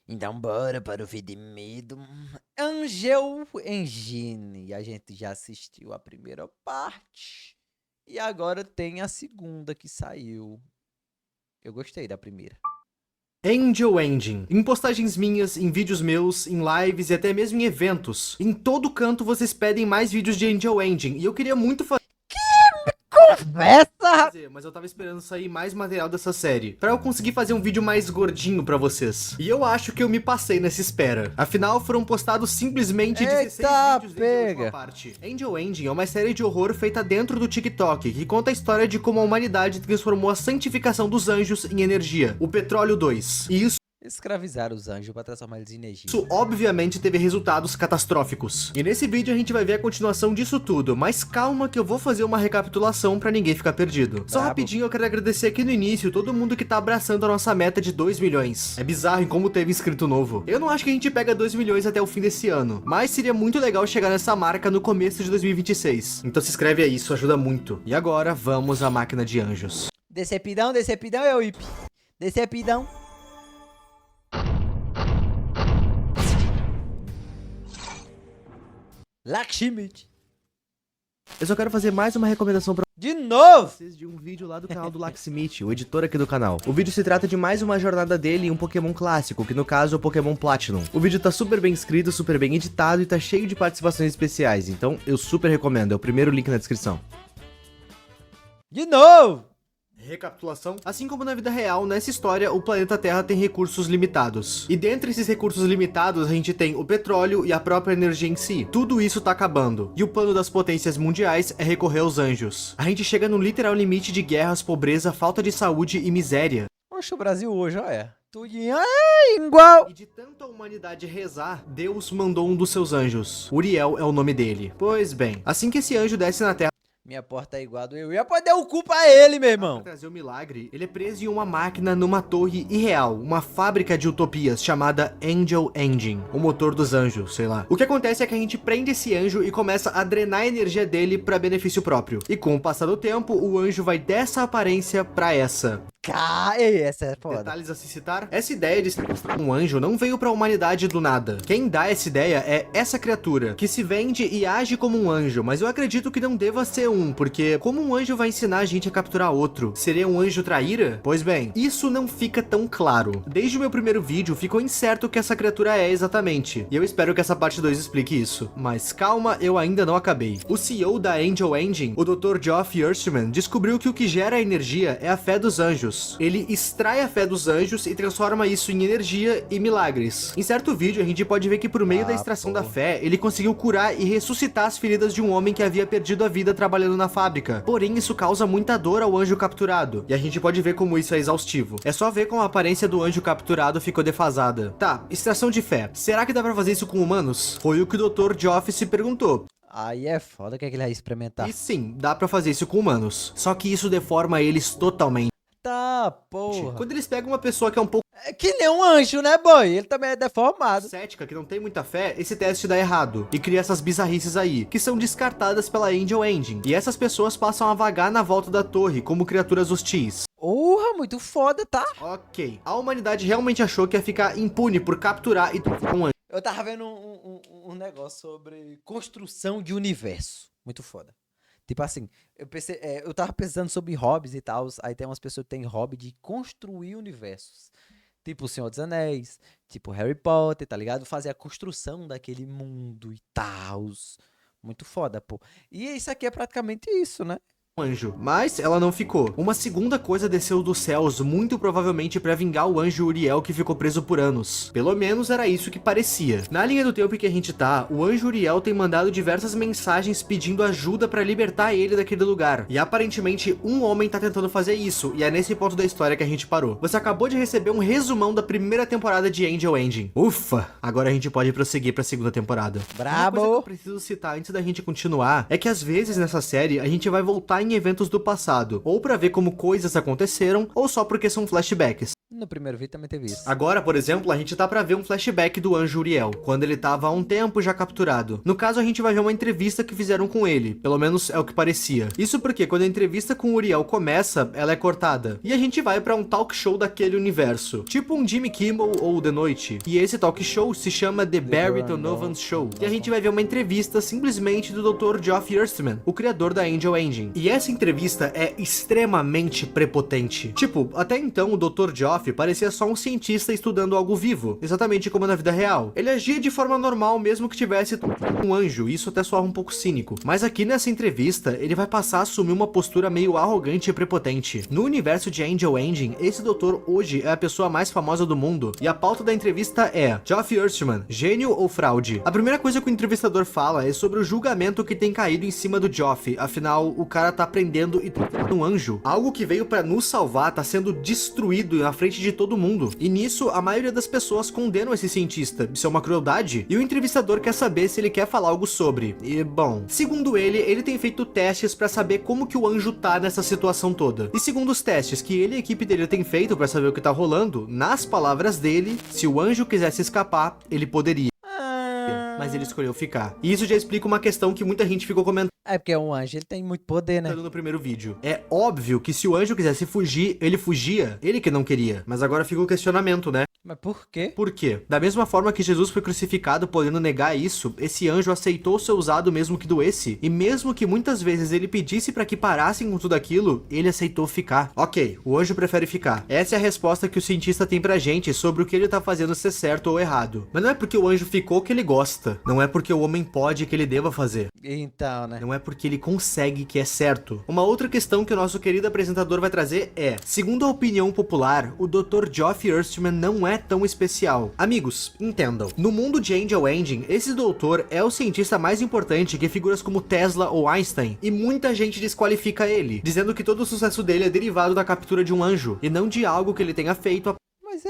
Então bora para o vídeo de medo. Angel Engine. E a gente já assistiu a primeira parte. E agora tem a segunda que saiu. Eu gostei da primeira. Angel Engine. Em postagens minhas, em vídeos meus, em lives e até mesmo em eventos. Em todo canto vocês pedem mais vídeos de Angel Engine. E eu queria muito Conversa! mas eu tava esperando sair mais material dessa série, pra eu conseguir fazer um vídeo mais gordinho pra vocês. E eu acho que eu me passei nessa espera. Afinal, foram postados simplesmente 16 Eita, vídeos desde a última pega! parte. Angel Engine é uma série de horror feita dentro do TikTok, que conta a história de como a humanidade transformou a santificação dos anjos em energia, o Petróleo 2. E Escravizaram os anjos para transformar eles em energia. isso obviamente teve resultados catastróficos. E nesse vídeo a gente vai ver a continuação disso tudo, mas calma que eu vou fazer uma recapitulação pra ninguém ficar perdido. Só rapidinho eu quero agradecer aqui no início todo mundo que tá abraçando a nossa meta de 2 milhões. É bizarro em como teve inscrito novo. Eu não acho que a gente pega 2 milhões até o fim desse ano, mas seria muito legal chegar nessa marca no começo de 2026. Então se inscreve aí, isso ajuda muito. E agora vamos à máquina de anjos. Decepidão, é o IP. Decepidão. Lakshmi. Eu só quero fazer mais uma recomendação pra De novo! vocês de um vídeo lá do canal do Lakshmi, o editor aqui do canal. O vídeo se trata de mais uma jornada dele em um Pokémon clássico, que no caso é o Pokémon Platinum. O vídeo tá super bem escrito, super bem editado e tá cheio de participações especiais, então eu super recomendo, é o primeiro link na descrição. De novo! Recapitulação. Assim como na vida real, nessa história, o planeta Terra tem recursos limitados. E dentre esses recursos limitados, a gente tem o petróleo e a própria energia em si. Tudo isso tá acabando. E o plano das potências mundiais é recorrer aos anjos. A gente chega no literal limite de guerras, pobreza, falta de saúde e miséria. Oxe, o Brasil hoje, ó, é. Tudinho é igual. E de tanto a humanidade rezar, Deus mandou um dos seus anjos. Uriel é o nome dele. Pois bem, assim que esse anjo desce na Terra, Minha porta é igual a do eu ia poder o cu pra ele, meu pra irmão. trazer o milagre, ele é preso em uma máquina numa torre irreal, uma fábrica de utopias chamada Angel Engine, o motor dos anjos, sei lá. O que acontece é que a gente prende esse anjo e começa a drenar a energia dele pra benefício próprio. E com o passar do tempo, o anjo vai dessa aparência pra essa. Ei, essa é foda. Detalhes a se citar, essa ideia de ser um anjo não veio pra humanidade do nada. Quem dá essa ideia é essa criatura, que se vende e age como um anjo, mas eu acredito que não deva ser um, porque como um anjo vai ensinar a gente a capturar outro? Seria um anjo traíra? Pois bem, isso não fica tão claro. Desde o meu primeiro vídeo, ficou incerto o que essa criatura é exatamente, e eu espero que essa parte 2 explique isso. Mas calma, eu ainda não acabei. O CEO da Angel Engine, o Dr. Geoff Earthman, descobriu que o que gera a energia é a fé dos anjos. Ele extrai a fé dos anjos e transforma isso em energia e milagres. Em certo vídeo, a gente pode ver que por meio da extração da fé, ele conseguiu curar e ressuscitar as feridas de um homem que havia perdido a vida trabalhando na fábrica. Porém, isso causa muita dor ao anjo capturado. E a gente pode ver como isso é exaustivo. É só ver como a aparência do anjo capturado ficou defasada. Tá, extração de fé. Será que dá pra fazer isso com humanos? Foi o que o Dr. Geoff se perguntou. Aí é foda, o que é que ele vai experimentar? E sim, dá pra fazer isso com humanos. Só que isso deforma eles totalmente. Tá, porra. Quando eles pegam uma pessoa que é um pouco É que nem um anjo, né, boy? Ele também é deformado. cética, que não tem muita fé, esse teste dá errado e cria essas bizarrices aí, que são descartadas pela Angel Engine. E essas pessoas passam a vagar na volta da torre como criaturas hostis. Porra, muito foda, tá? Ok, a humanidade realmente achou que ia ficar impune por capturar e torturar um anjo. Eu tava vendo um negócio sobre construção de universo. Muito foda. Tipo assim, eu tava pensando sobre hobbies e tal. Aí tem umas pessoas que têm hobby de construir universos. Tipo o Senhor dos Anéis, tipo Harry Potter, tá ligado? Fazer a construção daquele mundo e tal. Muito foda, pô. E isso aqui é praticamente isso, né? Anjo, mas ela não ficou. Uma segunda coisa desceu dos céus, muito provavelmente para vingar o anjo Uriel que ficou preso por anos. Pelo menos era isso que parecia. Na linha do tempo em que a gente tá, o anjo Uriel tem mandado diversas mensagens pedindo ajuda para libertar ele daquele lugar. E aparentemente um homem tá tentando fazer isso, e é nesse ponto da história que a gente parou. Você acabou de receber um resumão da primeira temporada de Angel Engine. Ufa! Agora a gente pode prosseguir pra segunda temporada. Uma coisa que eu preciso citar antes da gente continuar é que às vezes nessa série a gente vai voltar em eventos do passado, ou pra ver como coisas aconteceram, ou só porque são flashbacks. No primeiro vídeo também teve isso. Agora, por exemplo, a gente tá pra ver um flashback do anjo Uriel, quando ele tava há um tempo já capturado. No caso, a gente vai ver uma entrevista que fizeram com ele, pelo menos é o que parecia. Isso porque quando a entrevista com o Uriel começa, ela é cortada. E a gente vai pra um talk show daquele universo, tipo um Jimmy Kimmel ou The Noite. E esse talk show se chama The Barry Donovan Show. E a gente vai ver uma entrevista simplesmente do Dr. Geoff Earthman, o criador da Angel Engine. E essa entrevista é extremamente prepotente. Tipo, até então o Dr. Geoff parecia só um cientista estudando algo vivo, exatamente como na vida real. Ele agia de forma normal mesmo que tivesse um anjo, isso até soava um pouco cínico. Mas aqui nessa entrevista, ele vai passar a assumir uma postura meio arrogante e prepotente. No universo de Angel Engine, esse doutor hoje é a pessoa mais famosa do mundo, e a pauta da entrevista é: Geoff Earthman, gênio ou fraude? A primeira coisa que o entrevistador fala é sobre o julgamento que tem caído em cima do Geoff, afinal, o cara tá aprendendo e um anjo. Algo que veio pra nos salvar tá sendo destruído na frente de todo mundo. E nisso, a maioria das pessoas condenam esse cientista. Isso é uma crueldade? E o entrevistador quer saber se ele quer falar algo sobre. E, bom, segundo ele tem feito testes pra saber como que o anjo tá nessa situação toda. E segundo os testes que ele e a equipe dele tem feito pra saber o que tá rolando, nas palavras dele, se o anjo quisesse escapar, ele poderia. Mas ele escolheu ficar. E isso já explica uma questão que muita gente ficou comentando É porque um anjo, ele tem muito poder, né? no primeiro vídeo. É óbvio que se o anjo quisesse fugir, ele fugia. Ele que não queria. Mas agora fica o questionamento, né? Mas por quê? Por quê? Da mesma forma que Jesus foi crucificado podendo negar isso, esse anjo aceitou ser usado mesmo que doesse. E mesmo que muitas vezes ele pedisse pra que parassem com tudo aquilo, ele aceitou ficar. Ok, o anjo prefere ficar. Essa é a resposta que o cientista tem pra gente sobre o que ele tá fazendo ser certo ou errado. Mas não é porque o anjo ficou que ele gosta. Não é porque o homem pode que ele deva fazer. Então, né? Não é porque ele consegue que é certo. Uma outra questão que o nosso querido apresentador vai trazer é: segundo a opinião popular, o Dr. Geoff Earthman não é tão especial. Amigos, entendam. No mundo de Angel Engine, esse doutor é o cientista mais importante que figuras como Tesla ou Einstein, e muita gente desqualifica ele, dizendo que todo o sucesso dele é derivado da captura de um anjo, e não de algo que ele tenha feito Mas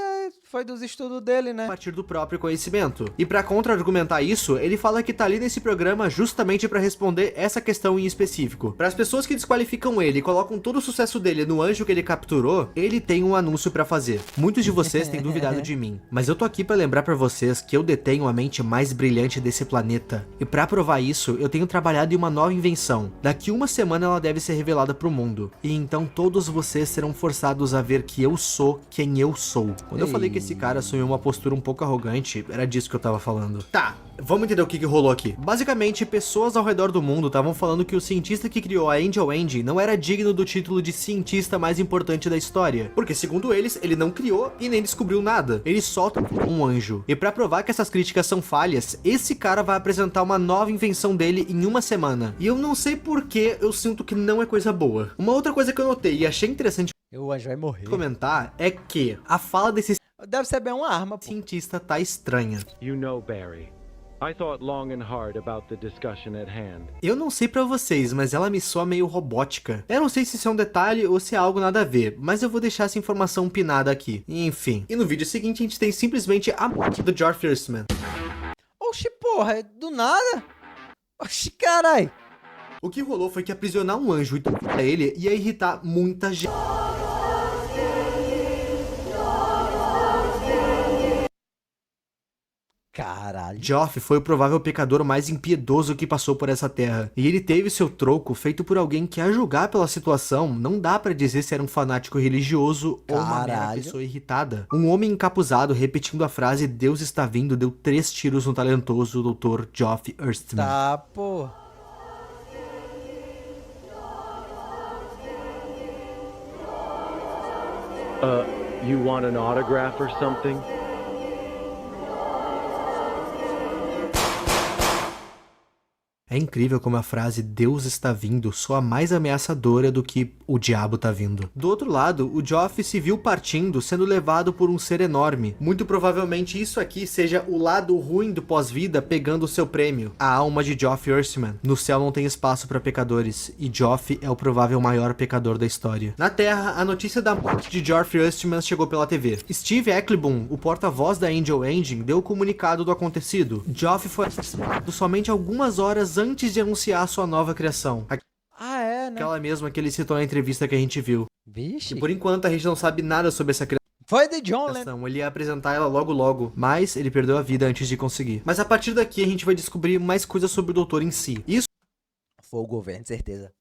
foi dos estudos dele, né? a partir do próprio conhecimento. E pra contra-argumentar isso, ele fala que tá ali nesse programa justamente pra responder essa questão em específico. Para as pessoas que desqualificam ele e colocam todo o sucesso dele no anjo que ele capturou, ele tem um anúncio pra fazer. Muitos de vocês têm duvidado de mim, mas eu tô aqui pra lembrar pra vocês que eu detenho a mente mais brilhante desse planeta. E pra provar isso, eu tenho trabalhado em uma nova invenção. Daqui uma semana ela deve ser revelada pro mundo. E então todos vocês serão forçados a ver que eu sou quem eu sou. Quando eu falei que esse cara assumiu uma postura um pouco arrogante, era disso que eu tava falando. Tá, vamos entender o que rolou aqui. Basicamente, pessoas ao redor do mundo estavam falando que o cientista que criou a Angel Engine não era digno do título de cientista mais importante da história. Porque, segundo eles, ele não criou e nem descobriu nada. Ele só um anjo. E pra provar que essas críticas são falhas, esse cara vai apresentar uma nova invenção dele em uma semana. E eu não sei por que eu sinto que não é coisa boa. Uma outra coisa que eu notei e achei interessante O anjo vai morrer. comentar é que a fala desse Deve ser bem uma arma, pô. cientista tá estranha. You know, Barry, I thought long and hard about the discussion at hand. Eu não sei pra vocês, mas ela me soa meio robótica. Eu não sei se isso é um detalhe ou se é algo nada a ver, mas eu vou deixar essa informação pinada aqui. Enfim. E no vídeo seguinte a gente tem simplesmente a morte do Geoff Earthman. Oxi, porra, é do nada? Oxi, carai. O que rolou foi que aprisionar um anjo e torturar ele ia irritar muita gente. Caralho. Geoff foi o provável pecador mais impiedoso que passou por essa terra. E ele teve seu troco feito por alguém que, a julgar pela situação, não dá pra dizer se era um fanático religioso ou uma mera Caralho. pessoa irritada. Um homem encapuzado repetindo a frase "Deus está vindo" deu 3 tiros no talentoso Dr. Geoff Earthman. Tá, pô. You want an autograph or something? É incrível como a frase "Deus está vindo" soa mais ameaçadora do que "o diabo tá vindo". Do outro lado, o Geoff se viu partindo, sendo levado por um ser enorme. Muito provavelmente isso aqui seja o lado ruim do pós-vida pegando o seu prêmio, a alma de Geoff Earthman. No céu não tem espaço para pecadores, e Geoff é o provável maior pecador da história. Na Terra, a notícia da morte de Geoff Earthman chegou pela TV. Steve Ecklebaum, o porta-voz da Angel Engine, deu o comunicado do acontecido. Geoff foi assassinado somente algumas horas antes de anunciar sua nova criação. Ah, é, né? Aquela mesma que ele citou na entrevista que a gente viu. Vixe. E por enquanto a gente não sabe nada sobre essa criação. Foi de John Lennon. Ele ia apresentar ela logo logo, mas ele perdeu a vida antes de conseguir. Mas a partir daqui a gente vai descobrir mais coisas sobre o doutor em si. Isso Foi o governo, certeza.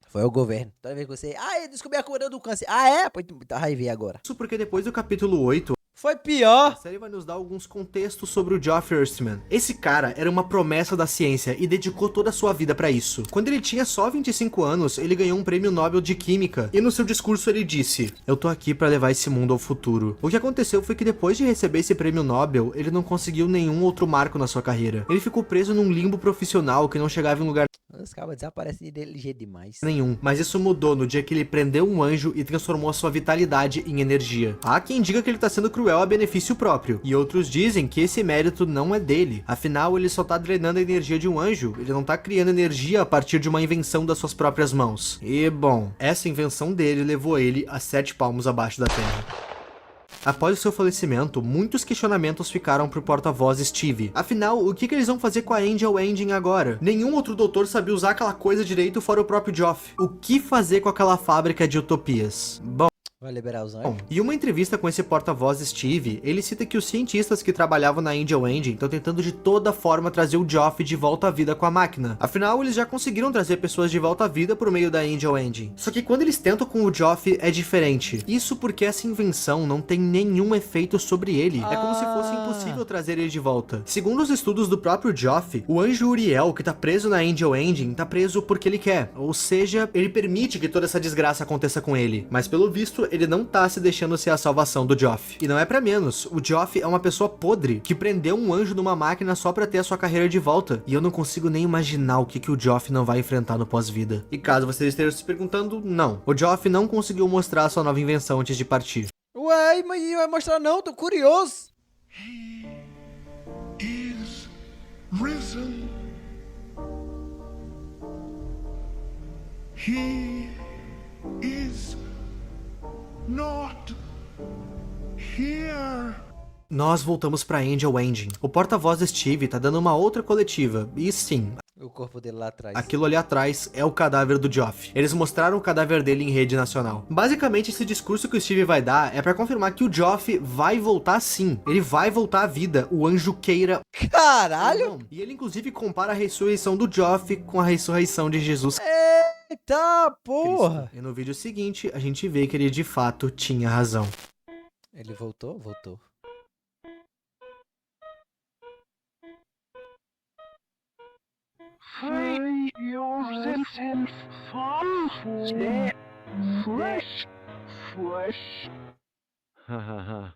Foi o governo. Toda vez que você... eu descobri a cura do câncer. Ah, é? Pois tá, vai ver agora. porque depois do capítulo 8, Foi pior. a série vai nos dar alguns contextos sobre o Geoff Earthman. Esse cara era uma promessa da ciência e dedicou toda a sua vida pra isso. Quando ele tinha só 25 anos, ele ganhou um prêmio Nobel de Química. E no seu discurso ele disse: "Eu tô aqui pra levar esse mundo ao futuro." O que aconteceu foi que depois de receber esse prêmio Nobel, ele não conseguiu nenhum outro marco na sua carreira. Ele ficou preso num limbo profissional que não chegava em lugar Os cabas desaparecem de ligeiro demais. nenhum. Mas isso mudou no dia que ele prendeu um anjo e transformou a sua vitalidade em energia. Há quem diga que ele tá sendo cruel a benefício próprio, e outros dizem que esse mérito não é dele. Afinal, ele só tá drenando a energia de um anjo, ele não tá criando energia a partir de uma invenção das suas próprias mãos. E, bom, essa invenção dele levou ele a 7 palmos abaixo da terra. Após o seu falecimento, muitos questionamentos ficaram pro porta-voz Steve. Afinal, o que eles vão fazer com a Angel Engine agora? Nenhum outro doutor sabia usar aquela coisa direito fora o próprio Geoff. O que fazer com aquela fábrica de utopias? Bom, Vai liberar os anjos? em uma entrevista com esse porta-voz Steve, ele cita que os cientistas que trabalhavam na Angel Engine estão tentando de toda forma trazer o Geoff de volta à vida com a máquina. Afinal, eles já conseguiram trazer pessoas de volta à vida por meio da Angel Engine. Só que quando eles tentam com o Geoff é diferente. Isso porque essa invenção não tem nenhum efeito sobre ele. É como se fosse impossível trazer ele de volta. Segundo os estudos do próprio Geoff, o anjo Uriel, que tá preso na Angel Engine, tá preso porque ele quer. Ou seja, ele permite que toda essa desgraça aconteça com ele. Mas pelo visto, ele não tá se deixando ser a salvação do Geoff. E não é pra menos, o Geoff é uma pessoa podre, que prendeu um anjo numa máquina só pra ter a sua carreira de volta. E eu não consigo nem imaginar o que o Geoff não vai enfrentar no pós-vida. E caso vocês estejam se perguntando, não. O Geoff não conseguiu mostrar a sua nova invenção antes de partir. Ué, mas vai mostrar não? Tô curioso. Is risen. He is not here. Nós voltamos pra Angel Engine. O porta-voz Steve tá dando uma outra coletiva. E sim, O corpo dele lá atrás. aquilo ali atrás é o cadáver do Geoff. Eles mostraram o cadáver dele em rede nacional. Basicamente, esse discurso que o Steve vai dar é pra confirmar que o Geoff vai voltar sim. Ele vai voltar à vida, o anjo queira Caralho! ou não. E ele inclusive compara a ressurreição do Geoff com a ressurreição de Jesus Eita porra! Cristo. E no vídeo seguinte, a gente vê que ele de fato tinha razão. Ele voltou? Voltou. Free yourself from flesh. Flesh. Hahaha.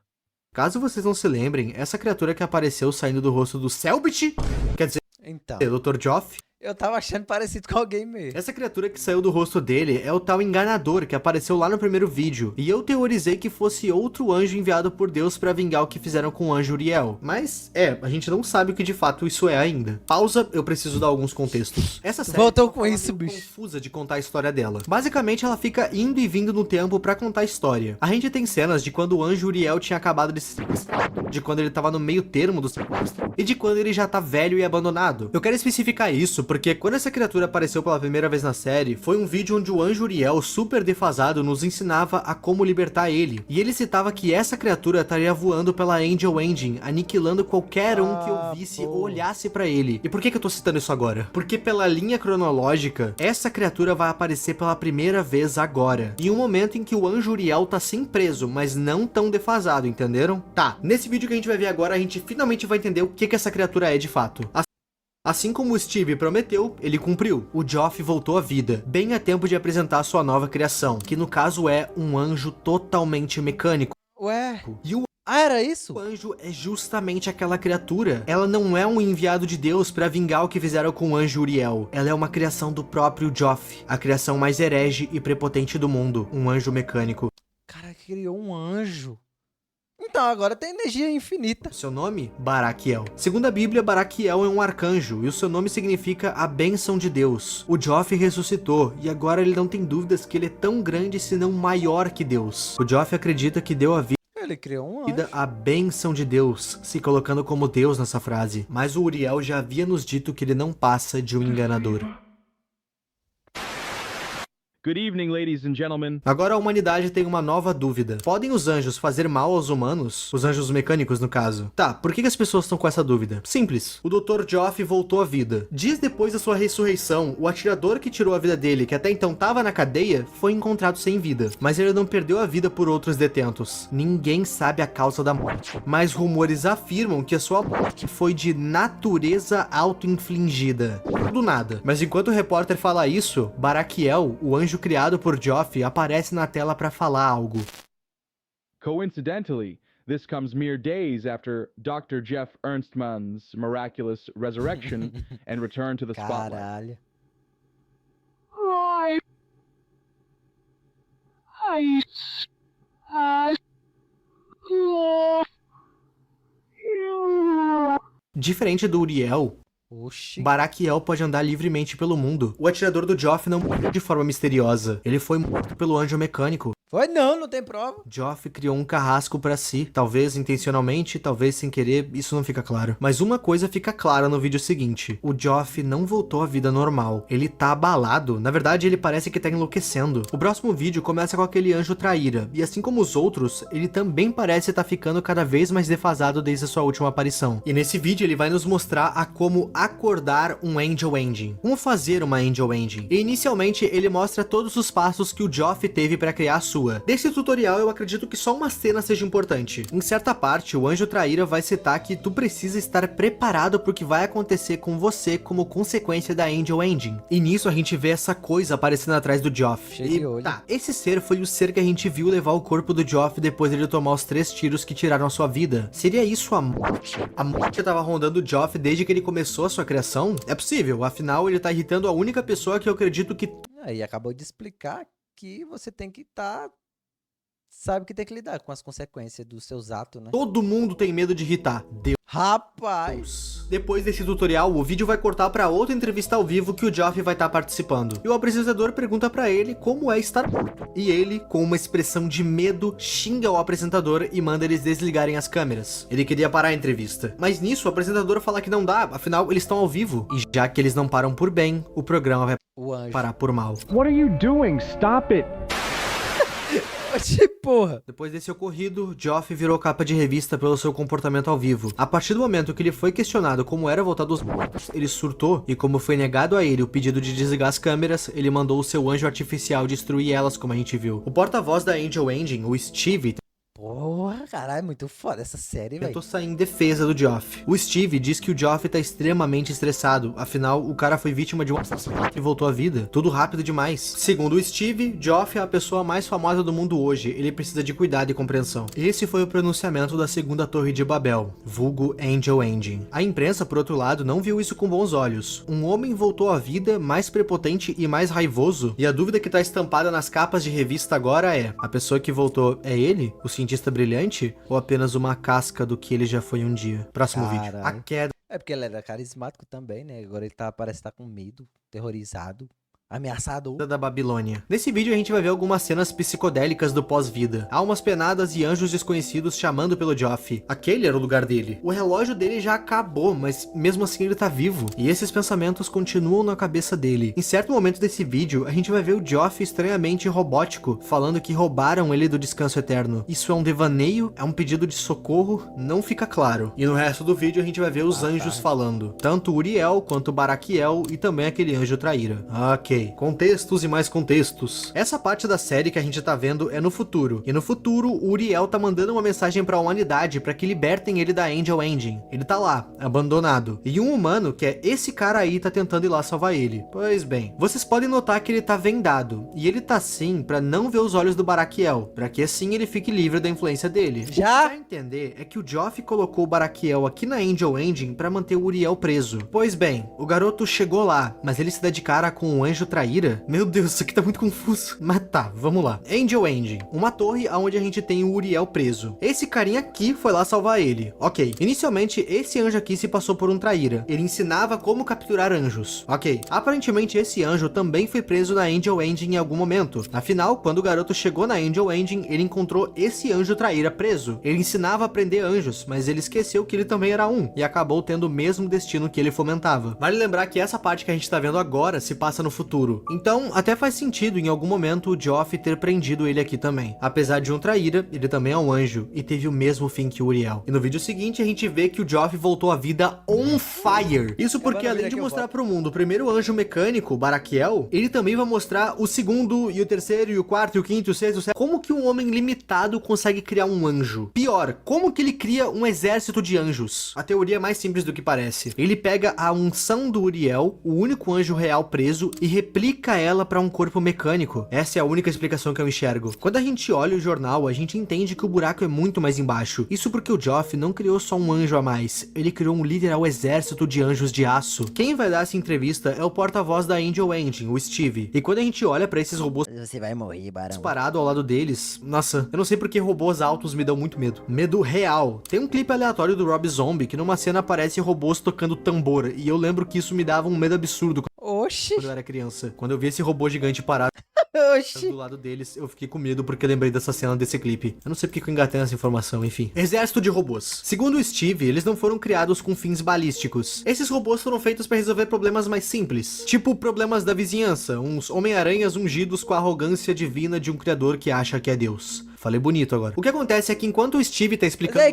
Caso vocês não se lembrem, essa criatura que apareceu saindo do rosto do Selbit, quer dizer, Então, Dr. Geoff, eu tava achando parecido com alguém mesmo. essa criatura que saiu do rosto dele é o tal enganador que apareceu lá no primeiro vídeo. E eu teorizei que fosse outro anjo enviado por Deus pra vingar o que fizeram com o anjo Uriel. Mas, a gente não sabe o que de fato isso é ainda. Pausa, eu preciso dar alguns contextos. Essa série Voltou é uma com forma isso, meio bicho. confusa de contar a história dela. Basicamente, ela fica indo e vindo no tempo pra contar a história. A gente tem cenas de quando o anjo Uriel tinha acabado de se... de quando ele tava no meio termo do... e de quando ele já tá velho e abandonado. Eu quero especificar isso porque quando essa criatura apareceu pela primeira vez na série, foi um vídeo onde o anjo Uriel, super defasado, nos ensinava a como libertar ele. E ele citava que essa criatura estaria voando pela Angel Engine, aniquilando qualquer um que ouvisse ou olhasse pra ele. E por que eu tô citando isso agora? Porque pela linha cronológica, essa criatura vai aparecer pela primeira vez agora. Em um momento em que o anjo Uriel tá sim preso, mas não tão defasado, entenderam? Tá, nesse vídeo que a gente vai ver agora, a gente finalmente vai entender o que essa criatura é de fato. Assim como o Steve prometeu, ele cumpriu. O Geoff voltou à vida, bem a tempo de apresentar sua nova criação, que no caso é um anjo totalmente mecânico. Ué? E o Era isso? anjo é justamente aquela criatura. Ela não é um enviado de Deus pra vingar o que fizeram com o anjo Uriel. Ela é uma criação do próprio Geoff, a criação mais herege e prepotente do mundo, um anjo mecânico. Cara, criou um anjo. Então, agora tem energia infinita. Seu nome? Baraquiel. Segundo a Bíblia, Baraquiel é um arcanjo, e o seu nome significa a bênção de Deus. O Geoff ressuscitou, e agora ele não tem dúvidas que ele é tão grande, se não maior que Deus. O Geoff acredita que deu a Ele criou um vida anjo. a bênção de Deus, se colocando como Deus nessa frase. Mas o Uriel já havia nos dito que ele não passa de um enganador. Good evening, ladies and gentlemen. Agora a humanidade tem uma nova dúvida. Podem os anjos fazer mal aos humanos? Os anjos mecânicos, no caso. Tá, por que as pessoas estão com essa dúvida? Simples. O Dr. Geoff voltou à vida. Dias depois da sua ressurreição, o atirador que tirou a vida dele, que até então estava na cadeia, foi encontrado sem vida. Mas ele não perdeu a vida por outros detentos. Ninguém sabe a causa da morte. Mas rumores afirmam que a sua morte foi de natureza auto-infligida. Do nada. Mas enquanto o repórter fala isso, Barakiel, o anjo criado por Geoff, aparece na tela para falar algo. Coincidentally, this comes mere days after Dr. Jeff Ernstmann's miraculous resurrection and return to the spotlight. Caralho. I love you. Diferente do Uriel, Oxi. Barakiel pode andar livremente pelo mundo. O atirador do Geoff não morreu de forma misteriosa. Ele foi morto pelo anjo mecânico. Foi não tem prova. Geoff criou um carrasco pra si, talvez intencionalmente, talvez sem querer, isso não fica claro. Mas uma coisa fica clara no vídeo seguinte: o Geoff não voltou à vida normal. Ele tá abalado, na verdade ele parece que tá enlouquecendo. O próximo vídeo começa com aquele anjo traíra, e assim como os outros, ele também parece estar ficando cada vez mais defasado desde a sua última aparição. E nesse vídeo ele vai nos mostrar a como acordar um Angel Engine. Como fazer uma Angel Engine. E inicialmente ele mostra todos os passos que o Geoff teve pra criar a sua. Desse tutorial eu acredito que só uma cena seja importante. Em certa parte, o anjo traíra vai citar que tu precisa estar preparado pro que vai acontecer com você como consequência da Angel Engine. E nisso a gente vê essa coisa aparecendo atrás do Geoff. Cheio de olho. Tá, esse ser foi o ser que a gente viu levar o corpo do Geoff depois dele tomar os 3 tiros que tiraram a sua vida. Seria isso a morte? A morte tava rondando o Geoff desde que ele começou a sua criação? É possível, afinal ele tá irritando a única pessoa que eu acredito que... Aí acabou de explicar que você tem que estar... Sabe que tem que lidar com as consequências dos seus atos, né? Todo mundo tem medo de irritar. Rapaz! Depois desse tutorial, o vídeo vai cortar pra outra entrevista ao vivo que o Geoff vai estar participando. E o apresentador pergunta pra ele como é estar morto. E ele, com uma expressão de medo, xinga o apresentador e manda eles desligarem as câmeras. Ele queria parar a entrevista. Mas nisso, o apresentador fala que não dá, afinal eles estão ao vivo. E já que eles não param por bem, o programa vai O anjo. parar por mal. What are you doing? Stop it! Oxi, porra! Depois desse ocorrido, Geoff virou capa de revista pelo seu comportamento ao vivo. A partir do momento que ele foi questionado como era voltar dos mortos, ele surtou e como foi negado a ele o pedido de desligar as câmeras, ele mandou o seu anjo artificial destruir elas, como a gente viu. O porta-voz da Angel Engine, o Steve, Porra, caralho, é muito foda essa série, velho. tentou sair em defesa do Geoff. O Steve diz que o Geoff tá extremamente estressado, afinal, o cara foi vítima de um assassinato e voltou à vida. Tudo rápido demais. Segundo o Steve, Geoff é a pessoa mais famosa do mundo hoje, ele precisa de cuidado e compreensão. Esse foi o pronunciamento da segunda torre de Babel, vulgo Angel Engine. A imprensa, por outro lado, não viu isso com bons olhos. Um homem voltou à vida, mais prepotente e mais raivoso, e a dúvida que tá estampada nas capas de revista agora é: a pessoa que voltou é ele? O cientista brilhante? Ou apenas uma casca do que ele já foi um dia? Próximo vídeo. A Caralho. queda É porque ele era carismático também, né? Agora ele parece estar com medo, terrorizado, ameaçador. da Babilônia. Nesse vídeo a gente vai ver algumas cenas psicodélicas do pós-vida. Almas penadas e anjos desconhecidos chamando pelo Geoff. Aquele era o lugar dele. O relógio dele já acabou, mas mesmo assim ele tá vivo. E esses pensamentos continuam na cabeça dele. Em certo momento desse vídeo, a gente vai ver o Geoff estranhamente robótico, falando que roubaram ele do descanso eterno. Isso é um devaneio? É um pedido de socorro? Não fica claro. E no resto do vídeo a gente vai ver os anjos falando. Tanto Uriel quanto Barakiel e também aquele anjo traíra. Ok. Contextos e mais contextos. Essa parte da série que a gente tá vendo é no futuro. E no futuro, o Uriel tá mandando uma mensagem pra humanidade pra que libertem ele da Angel Engine. Ele tá lá, abandonado. E um humano, que é esse cara aí, tá tentando ir lá salvar ele. Pois bem, vocês podem notar que ele tá vendado. E ele tá assim pra não ver os olhos do Barakiel, pra que assim ele fique livre da influência dele. Já? O que dá a entender é que o Geoff colocou o Barakiel aqui na Angel Engine pra manter o Uriel preso. Pois bem, o garoto chegou lá, mas ele se dá de cara com um anjo traíra? Meu Deus, isso aqui tá muito confuso. Mas tá, vamos lá. Angel Engine, uma torre onde a gente tem o Uriel preso. Esse carinha aqui foi lá salvar ele. Ok, inicialmente esse anjo aqui se passou por um traíra. Ele ensinava como capturar anjos. Ok, aparentemente esse anjo também foi preso na Angel Engine em algum momento. Afinal, quando o garoto chegou na Angel Engine, ele encontrou esse anjo traíra preso. Ele ensinava a prender anjos, mas ele esqueceu que ele também era um, e acabou tendo o mesmo destino que ele fomentava. Vale lembrar que essa parte que a gente tá vendo agora se passa no futuro. futuro. Então, até faz sentido em algum momento o Joff ter prendido ele aqui também. Apesar de um traíra, ele também é um anjo e teve o mesmo fim que Uriel. E no vídeo seguinte a gente vê que o Joff voltou à vida on fire. Isso porque além de mostrar pro mundo o primeiro anjo mecânico, Barakiel, ele também vai mostrar o segundo e o terceiro e o quarto e o quinto e o sexto, o sétimo. Como que um homem limitado consegue criar um anjo? Pior, como que ele cria um exército de anjos? A teoria é mais simples do que parece. Ele pega a unção do Uriel, o único anjo real preso, e replica ela para um corpo mecânico. Essa é a única explicação que eu enxergo. Quando a gente olha o jornal, a gente entende que o buraco é muito mais embaixo. Isso porque o Joff não criou só um anjo a mais, ele criou um literal exército de anjos de aço. Quem vai dar essa entrevista é o porta-voz da Angel Engine, o Steve. E quando a gente olha para esses robôs Você vai morrer, barão. parado ao lado deles, nossa, eu não sei porque robôs altos me dão muito medo. Medo real. Tem um clipe aleatório do Rob Zombie que numa cena aparece robôs tocando tambor, e eu lembro que isso me dava um medo absurdo Oxi, quando eu era criança. Quando eu vi esse robô gigante parado oxi. do lado deles, eu fiquei com medo porque eu lembrei dessa cena desse clipe. Eu não sei porque que eu engatei nessa informação, enfim. Exército de robôs. Segundo o Steve, eles não foram criados com fins balísticos. Esses robôs foram feitos para resolver problemas mais simples, tipo problemas da vizinhança, uns Homem-Aranhas ungidos com a arrogância divina de um criador que acha que é Deus. Falei bonito agora. O que acontece é que enquanto o Steve tá explicando... Você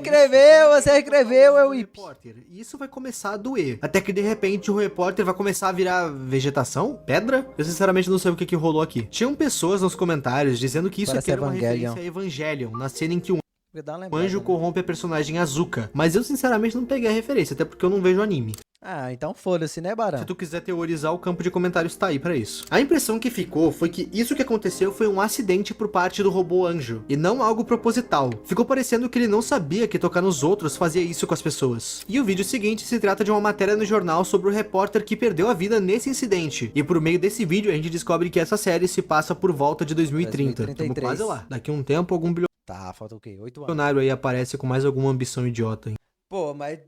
escreveu, é o Ip. repórter, e isso vai começar a doer. Até que de repente o repórter vai começar a virar vegetação? Pedra? Eu sinceramente não sei o que rolou aqui. Tinham pessoas nos comentários dizendo que isso Parece aqui era uma Evangelion. referência a Evangelion, na cena em que um Dá uma O lembrada, anjo né? corrompe a personagem Azuka, mas eu sinceramente não peguei a referência, até porque eu não vejo anime. Ah, então foda-se, né, barão? Se tu quiser teorizar, o campo de comentários tá aí pra isso. A impressão que ficou foi que isso que aconteceu foi um acidente por parte do robô anjo, e não algo proposital. Ficou parecendo que ele não sabia que tocar nos outros fazia isso com as pessoas. E o vídeo seguinte se trata de uma matéria no jornal sobre o repórter que perdeu a vida nesse incidente. E por meio desse vídeo a gente descobre que essa série se passa por volta de 2030. 2033. Tamo quase lá. Daqui a um tempo, algum Tá, falta o quê? 8 anos. bilionário aí aparece com mais alguma ambição idiota, hein? Pô, mas...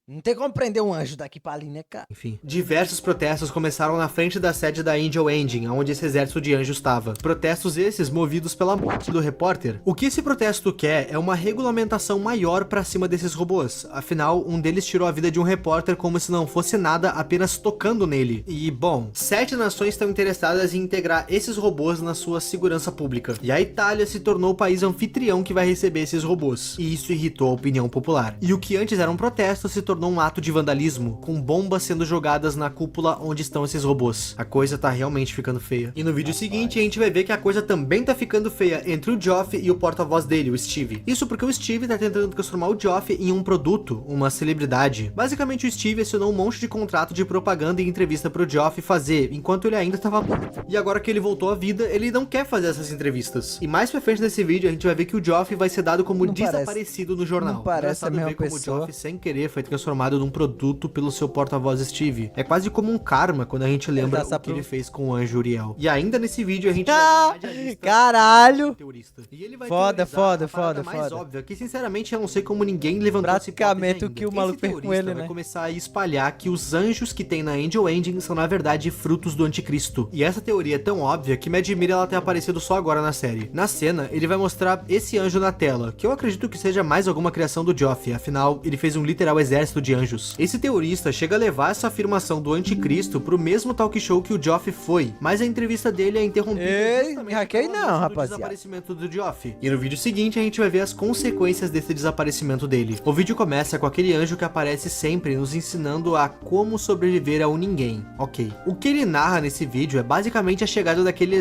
Não tem como prender um anjo daqui pra ali, né, cara? Enfim, diversos protestos começaram na frente da sede da Angel Engine, onde esse exército de anjos estava. Protestos esses movidos pela morte do repórter. O que esse protesto quer é uma regulamentação maior pra cima desses robôs. Afinal, um deles tirou a vida de um repórter como se não fosse nada, apenas tocando nele. E, bom, 7 nações estão interessadas em integrar esses robôs na sua segurança pública. E a Itália se tornou o país anfitrião que vai receber esses robôs. E isso irritou a opinião popular. E o que antes era um protesto se tornou um ato de vandalismo, com bombas sendo jogadas na cúpula onde estão esses robôs. A coisa tá realmente ficando feia. E no vídeo seguinte a gente vai ver que a coisa também tá ficando feia entre o Joff e o porta-voz dele, o Steve. Isso porque o Steve tá tentando transformar o Joff em um produto, uma celebridade. Basicamente o Steve assinou um monte de contrato de propaganda e entrevista pro Joff fazer, enquanto ele ainda tava morto. E agora que ele voltou à vida, ele não quer fazer essas entrevistas. E mais pra frente desse vídeo a gente vai ver que o Joff vai ser dado como Não desaparecido no jornal. Não parece a Engraçado mesma ver como pessoa. o Joff sem querer foi transformado num produto pelo seu porta-voz Steve. É quase como um karma quando a gente lembra tá o que ele fez com o anjo Uriel. E ainda nesse vídeo a gente Ah, vai ver um radialista caralho! teorista. E ele vai Foda, teorizar foda, a parada foda, mais foda. óbvia, que sinceramente eu não sei como ninguém levantou essa hipótese Praticamente o ainda. que o maluco Esse fez com teorista ele, vai né? começar a espalhar que os anjos que tem na Angel Engine são na verdade frutos do anticristo. E essa teoria é tão óbvia que me admira ela ter aparecido só agora na série. Na cena, ele vai mostrar esse anjo na tela, que eu acredito que seja mais alguma criação do Joff, afinal, ele fez um literal exército de anjos. Esse teorista chega a levar essa afirmação do anticristo pro mesmo talk show que o Joff foi, mas a entrevista dele é interrompida Ei, justamente me hackei pelo não, anúncio do rapaziada. desaparecimento do Joff. E no vídeo seguinte a gente vai ver as consequências desse desaparecimento dele. O vídeo começa com aquele anjo que aparece sempre nos ensinando a como sobreviver ao ninguém. Ok. O que ele narra nesse vídeo é basicamente a chegada daquele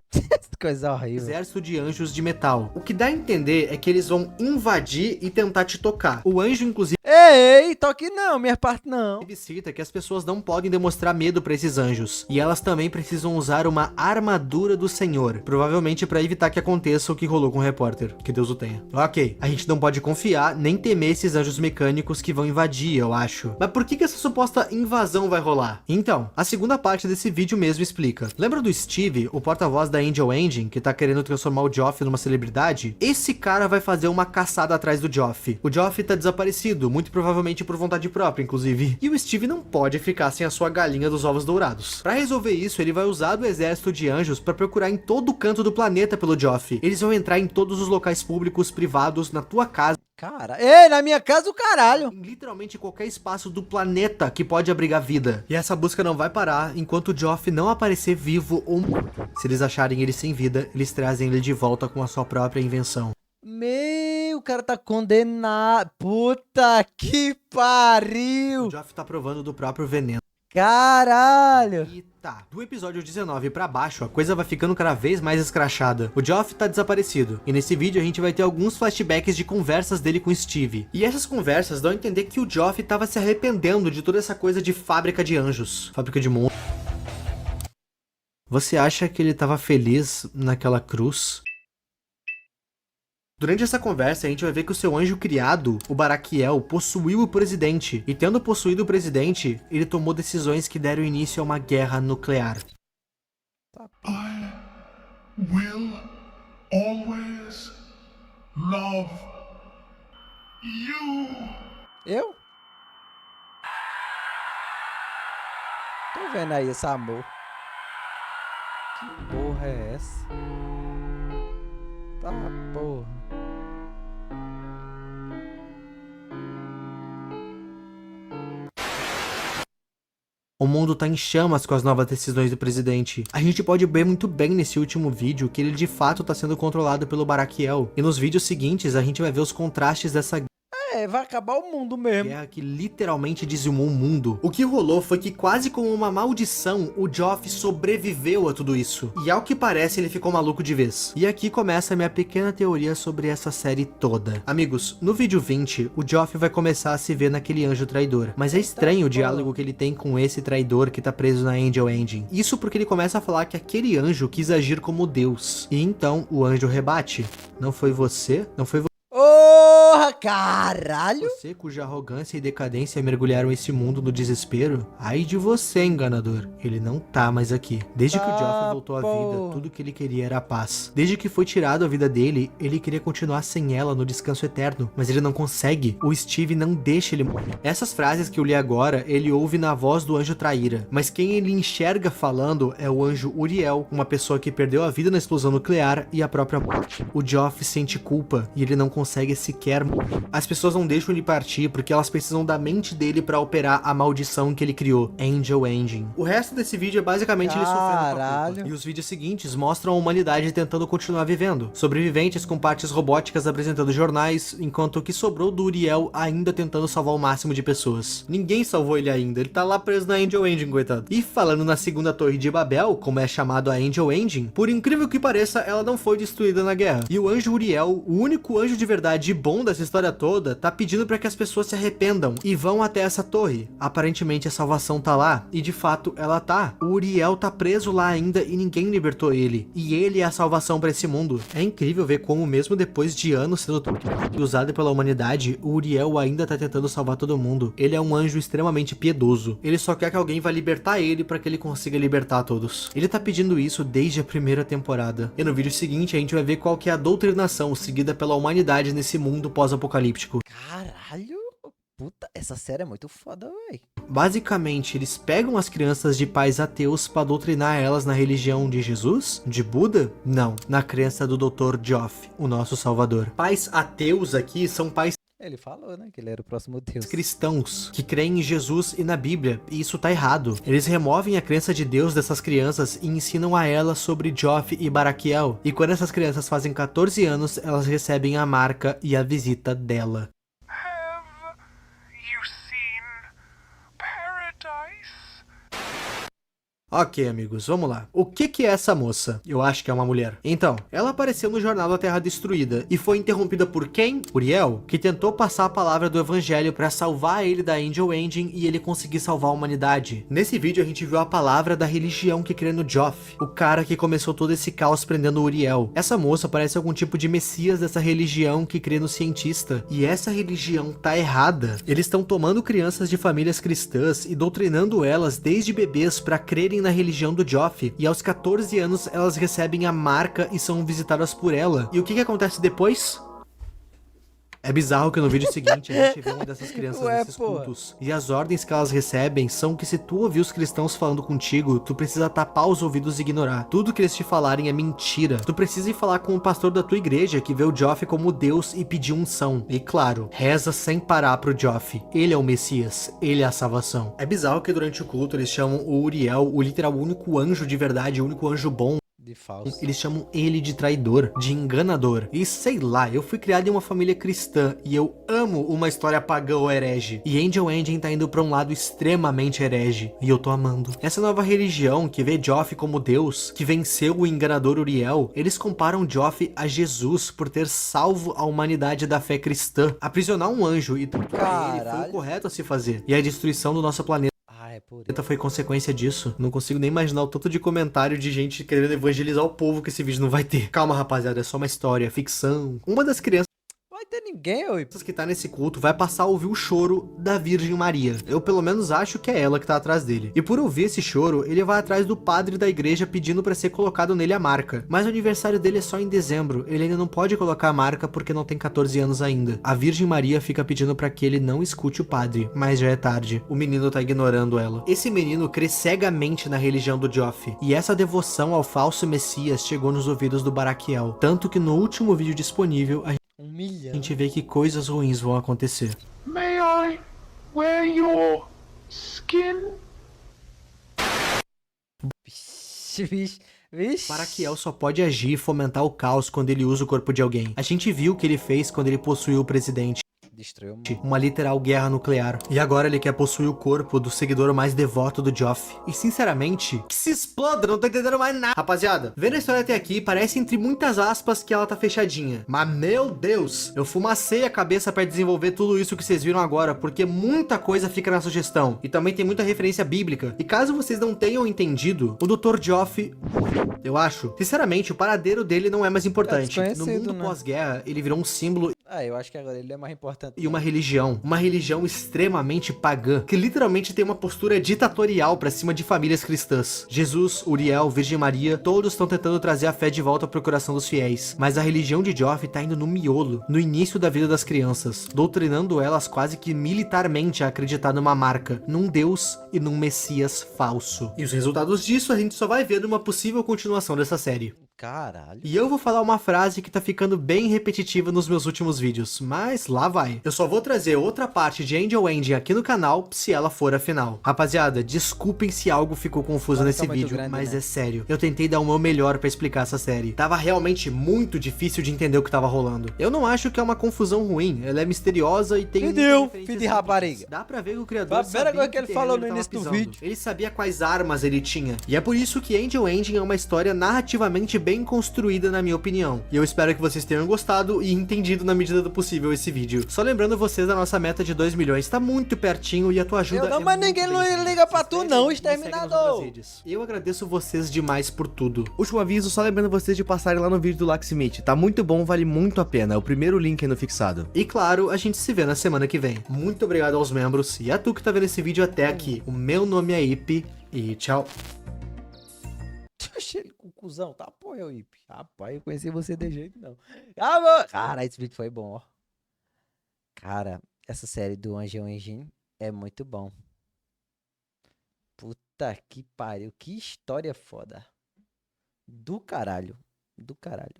Coisa horrível. exército de anjos de metal. O que dá a entender é que eles vão invadir e tentar te tocar. O anjo, inclusive, Ei, toque não, minha parte não. cita que as pessoas não podem demonstrar medo pra esses anjos. E elas também precisam usar uma armadura do Senhor. Provavelmente pra evitar que aconteça o que rolou com o repórter. Que Deus o tenha. Ok, a gente não pode confiar nem temer esses anjos mecânicos que vão invadir, eu acho. Mas por que essa suposta invasão vai rolar? Então, a segunda parte desse vídeo mesmo explica. Lembra do Steve, o porta-voz da Angel Engine, que tá querendo transformar o Joff numa celebridade? Esse cara vai fazer uma caçada atrás do Joff. O Joff tá desaparecido, muito provavelmente por vontade própria, inclusive. E o Steve não pode ficar sem a sua galinha dos ovos dourados. Pra resolver isso, ele vai usar do exército de anjos pra procurar em todo canto do planeta pelo Geoff. Eles vão entrar em todos os locais públicos, privados, na tua casa, Cara, ei, na minha casa o caralho. em literalmente qualquer espaço do planeta que pode abrigar vida. E essa busca não vai parar enquanto o Geoff não aparecer vivo ou morto. Se eles acharem ele sem vida, eles trazem ele de volta com a sua própria invenção. O cara tá condenado. Puta que pariu. O Geoff tá provando do próprio veneno. Caralho. E tá, do episódio 19 pra baixo, a coisa vai ficando cada vez mais escrachada. O Geoff tá desaparecido, e nesse vídeo a gente vai ter alguns flashbacks de conversas dele com o Steve. E essas conversas dão a entender que o Geoff tava se arrependendo de toda essa coisa de fábrica de anjos, fábrica de monstros. Você acha que ele tava feliz naquela cruz? Durante essa conversa, a gente vai ver que o seu anjo criado, o Baraquiel, possuiu o presidente. E tendo possuído o presidente, ele tomou decisões que deram início a uma guerra nuclear. I will always love you. Eu? Tô vendo aí esse amor. Que porra é essa? Tá, porra. O mundo tá em chamas com as novas decisões do presidente. A gente pode ver muito bem nesse último vídeo que ele de fato tá sendo controlado pelo Baraquiel. E nos vídeos seguintes a gente vai ver os contrastes dessa Vai acabar o mundo mesmo. guerra que literalmente dizimou o mundo. O que rolou foi que quase como uma maldição, o Geoff sobreviveu a tudo isso. E ao que parece ele ficou maluco de vez. E aqui começa a minha pequena teoria sobre essa série toda. Amigos, no vídeo 20, o Geoff vai começar a se ver naquele anjo traidor. Mas é estranho o diálogo que ele tem com esse traidor que tá preso na Angel Engine. Isso porque ele começa a falar que aquele anjo quis agir como Deus. E então o anjo rebate. Não foi você? Não foi Porra, caralho. você cuja arrogância e decadência mergulharam esse mundo no desespero? Ai de você, enganador. Ele não tá mais aqui. Desde que o Geoff voltou à vida, tudo que ele queria era a paz. Desde que foi tirado a vida dele, ele queria continuar sem ela no descanso eterno, mas ele não consegue. O Steve não deixa ele morrer. Essas frases que eu li agora, ele ouve na voz do anjo traíra, mas quem ele enxerga falando é o anjo Uriel, uma pessoa que perdeu a vida na explosão nuclear e a própria morte. O Geoff sente culpa e ele não consegue sequer morrer. As pessoas não deixam ele partir porque elas precisam da mente dele pra operar a maldição que ele criou, Angel Engine. O resto desse vídeo é basicamente ele sofrendo com a Caralho. culpa. E os vídeos seguintes mostram a humanidade tentando continuar vivendo. Sobreviventes com partes robóticas apresentando jornais, enquanto o que sobrou do Uriel ainda tentando salvar o máximo de pessoas. Ninguém salvou ele ainda, ele tá lá preso na Angel Engine, coitado. E falando na segunda torre de Babel, como é chamado a Angel Engine, por incrível que pareça, ela não foi destruída na guerra. E o anjo Uriel, o único anjo de verdade bom dessa história toda, tá pedindo pra que as pessoas se arrependam e vão até essa torre. Aparentemente a salvação tá lá, e de fato ela tá. O Uriel tá preso lá ainda e ninguém libertou ele. E ele é a salvação pra esse mundo. É incrível ver como mesmo depois de anos sendo usado pela humanidade, o Uriel ainda tá tentando salvar todo mundo. Ele é um anjo extremamente piedoso. Ele só quer que alguém vá libertar ele pra que ele consiga libertar todos. Ele tá pedindo isso desde a primeira temporada. E no vídeo seguinte a gente vai ver qual que é a doutrinação seguida pela humanidade nesse mundo pós-apocalíptico. Caralho. Puta, essa série é muito foda, véi. Basicamente, eles pegam as crianças de pais ateus pra doutrinar elas na religião de Jesus? De Buda? Não, na crença do Dr. Geoff, o nosso salvador. Pais ateus aqui são pais Ele falou, né, que ele era o próximo deus. cristãos que creem em Jesus e na Bíblia, e isso tá errado. Eles removem a crença de Deus dessas crianças e ensinam a elas sobre Geoff e Baraquiel. E quando essas crianças fazem 14 anos, elas recebem a marca e a visita dela. Have you seen paradise? Ok, amigos, vamos lá. O que é essa moça? Eu acho que é uma mulher. Então, ela apareceu no jornal da Terra Destruída e foi interrompida por quem? Uriel, que tentou passar a palavra do evangelho pra salvar ele da Angel Engine e ele conseguir salvar a humanidade. Nesse vídeo a gente viu a palavra da religião que crê no Geoff, o cara que começou todo esse caos prendendo Uriel. Essa moça parece algum tipo de messias dessa religião que crê no cientista. E essa religião tá errada. Eles estão tomando crianças de famílias cristãs e doutrinando elas desde bebês pra crerem na religião do Geoff, e aos 14 anos elas recebem a marca e são visitadas por ela. E o que acontece depois? É bizarro que no vídeo seguinte a gente vê uma dessas crianças Ué, nesses porra. cultos. E as ordens que elas recebem são que se tu ouvir os cristãos falando contigo, tu precisa tapar os ouvidos e ignorar. Tudo que eles te falarem é mentira. Tu precisa ir falar com o pastor da tua igreja que vê o Joff como Deus e pedir unção. E claro, reza sem parar pro Joff. Ele é o Messias. Ele é a salvação. É bizarro que durante o culto eles chamam o Uriel, o literal único anjo de verdade, o único anjo bom. De falso. Eles chamam ele de traidor, de enganador. E sei lá, eu fui criado em uma família cristã e eu amo uma história pagã ou herege. E Angel Engine tá indo pra um lado extremamente herege. E eu tô amando. Essa nova religião que vê Joff como Deus, que venceu o enganador Uriel, eles comparam Joff a Jesus por ter salvo a humanidade da fé cristã. Aprisionar um anjo e torturar ele foi o Caralho. correto a se fazer. E a destruição do nosso planeta Ah, é por isso. foi consequência disso. Não consigo nem imaginar o tanto de comentário de gente querendo evangelizar o povo que esse vídeo não vai ter. Calma, rapaziada, é só uma história, é ficção. Uma das crianças Vai ter ninguém, ô. que tá nesse culto vai passar a ouvir o choro da Virgem Maria. Eu pelo menos acho que é ela que tá atrás dele. E por ouvir esse choro, ele vai atrás do padre da igreja pedindo pra ser colocado nele a marca. Mas o aniversário dele é só em dezembro. Ele ainda não pode colocar a marca porque não tem 14 anos ainda. A Virgem Maria fica pedindo pra que ele não escute o padre, mas já é tarde. O menino tá ignorando ela. Esse menino crê cegamente na religião do Joff. E essa devoção ao falso Messias chegou nos ouvidos do Baraquiel. Tanto que no último vídeo disponível, a 1 milhão. gente vê que coisas ruins vão acontecer. May I wear your skin? Vixe, vixe, vixe. Baraquiel só pode agir e fomentar o caos quando ele usa o corpo de alguém. A gente viu o que ele fez quando ele possuiu o presidente. Destruiu o Uma literal guerra nuclear. E agora ele quer possuir o corpo do seguidor mais devoto do Joff. E sinceramente, que se exploda, não tô entendendo mais nada. Rapaziada, vendo a história até aqui, parece entre muitas aspas que ela tá fechadinha. Mas meu Deus, eu fumacei a cabeça pra desenvolver tudo isso que vocês viram agora, porque muita coisa fica na sugestão. E também tem muita referência bíblica. E caso vocês não tenham entendido, o Dr. Joff, eu acho, sinceramente, o paradeiro dele não é mais importante. No desconhecido, mundo né? pós-guerra, ele virou um símbolo Ah, eu acho que agora ele é mais importante. e uma religião extremamente pagã, que literalmente tem uma postura ditatorial pra cima de famílias cristãs. Jesus, Uriel, Virgem Maria, todos estão tentando trazer a fé de volta pro coração dos fiéis, mas a religião de Joff tá indo no miolo, no início da vida das crianças, doutrinando elas quase que militarmente a acreditar numa marca, num Deus e num Messias falso. E os resultados disso a gente só vai ver numa possível continuação dessa série. Caralho. E eu vou falar uma frase que tá ficando bem repetitiva nos meus últimos vídeos, mas lá vai. Eu só vou trazer outra parte de Angel Engine aqui no canal, se ela for a final. Rapaziada, desculpem se algo ficou confuso nesse muito vídeo, grande, mas né? é sério. Eu tentei dar o meu melhor pra explicar essa série. Tava realmente muito difícil de entender o que tava rolando. Eu não acho que é uma confusão ruim, ela é misteriosa e tem... Entendeu, muitas referências filho de rapariga? simples. Dá pra ver que o criador A primeira sabia coisa que ele terreno falou no tava início do pisando. vídeo. Ele sabia quais armas ele tinha. E é por isso que Angel Engine é uma história narrativamente bem construída, na minha opinião. E eu espero que vocês tenham gostado e entendido na medida do possível esse vídeo. Só lembrando vocês da nossa meta de 2 milhões, tá muito pertinho e a tua ajuda Eu não, é mas muito ninguém bem-vinda. liga pra Se tu inscreve não, e segue nas exterminador. outras redes. Eu agradeço vocês demais por tudo. Último aviso, só lembrando vocês de passarem lá no vídeo do Laxmith. Tá muito bom, vale muito a pena. É o primeiro link aí no fixado. E claro, a gente se vê na semana que vem. Muito obrigado aos membros e a tu que tá vendo esse vídeo até aqui. O meu nome é Ip e tchau. Achei ele com cuzão, tá? Pô, eu Ip. Rapaz, eu conheci você de jeito não. Ah, mano. Cara, esse vídeo foi bom, ó. Cara, essa série do Angel Engine é muito bom. Puta que pariu, que história foda. Do caralho, do caralho.